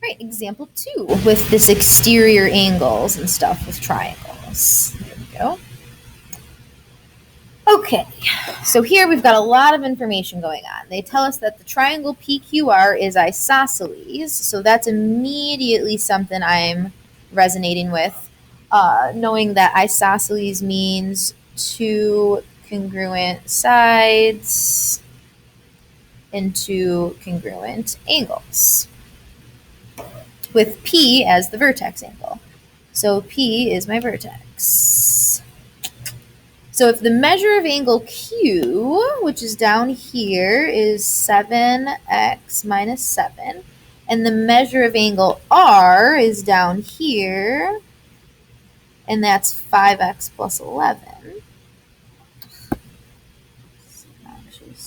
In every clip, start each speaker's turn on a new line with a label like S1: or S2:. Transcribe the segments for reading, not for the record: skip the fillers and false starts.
S1: Right, example 2 with this exterior angles and stuff with triangles. There we go. Okay, so here we've got a lot of information going on. They tell us that the triangle PQR is isosceles, so that's immediately something I'm resonating with, knowing that isosceles means two congruent sides and two congruent angles, with P as the vertex angle. So P is my vertex. So if the measure of angle Q, which is down here, is 7x minus 7, and the measure of angle R is down here, and that's 5x plus 11.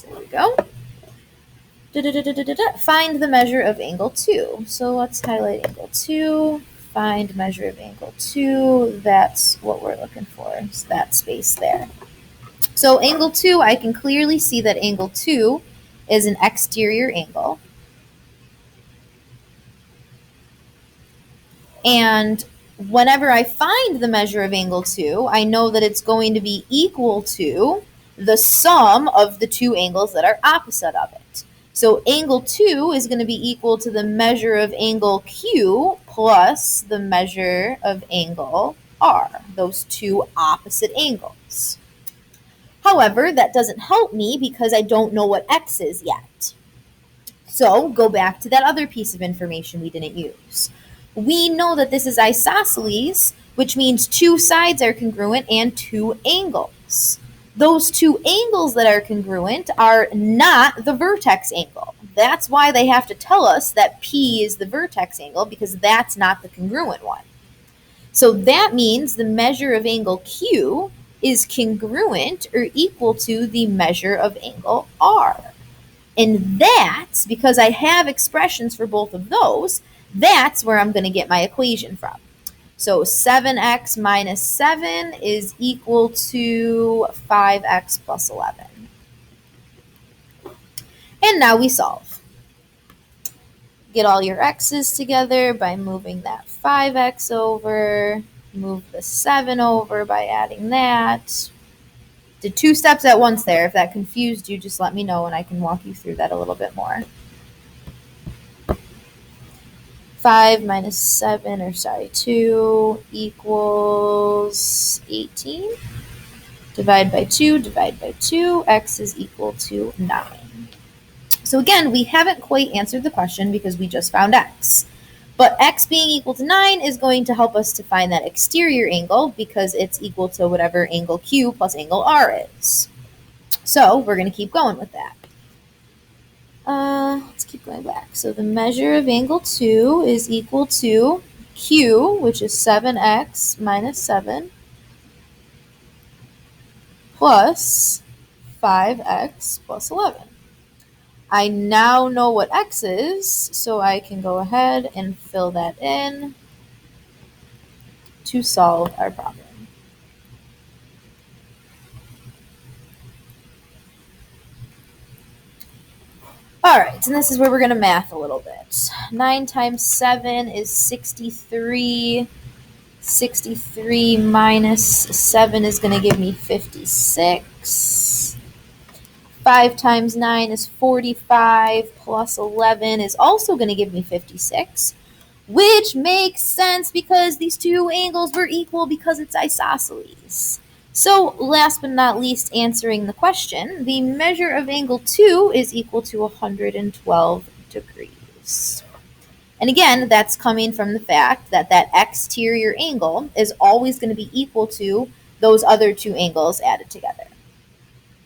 S1: There we go. Find the measure of angle 2. So let's highlight angle 2. Find measure of angle 2. That's what we're looking for. It's that space there. So angle 2, I can clearly see that angle 2 is an exterior angle. And whenever I find the measure of angle 2, I know that it's going to be equal to the sum of the two angles that are opposite of it. So angle 2 is going to be equal to the measure of angle Q plus the measure of angle R, those two opposite angles. However, that doesn't help me because I don't know what x is yet. So go back to that other piece of information we didn't use. We know that this is isosceles, which means two sides are congruent and two angles. Those two angles that are congruent are not the vertex angle. That's why they have to tell us that P is the vertex angle, because that's not the congruent one. So that means the measure of angle Q is congruent or equal to the measure of angle R. And that's because I have expressions for both of those. That's where I'm going to get my equation from. So 7x minus 7 is equal to 5x plus 11. And now we solve. Get all your x's together by moving that 5x over, move the 7 over by adding that. Did two steps at once there. If that confused you, just let me know and I can walk you through that a little bit more. 5 minus 7, or sorry, 2 equals 18. Divide by 2, x is equal to 9. So again, we haven't quite answered the question because we just found x. But x being equal to 9 is going to help us to find that exterior angle because it's equal to whatever angle Q plus angle R is. So we're going to keep going with that. Let's keep going back. So the measure of angle 2 is equal to Q, which is 7x minus 7, plus 5x plus 11. I now know what x is, so I can go ahead and fill that in to solve our problem. All right, and this is where we're going to math a little bit. 9 times 7 is 63. 63 minus 7 is going to give me 56. 5 times 9 is 45, plus 11 is also going to give me 56, which makes sense because these two angles were equal because it's isosceles. So last but not least, answering the question, the measure of angle 2 is equal to 112 degrees. And again, that's coming from the fact that that exterior angle is always going to be equal to those other two angles added together.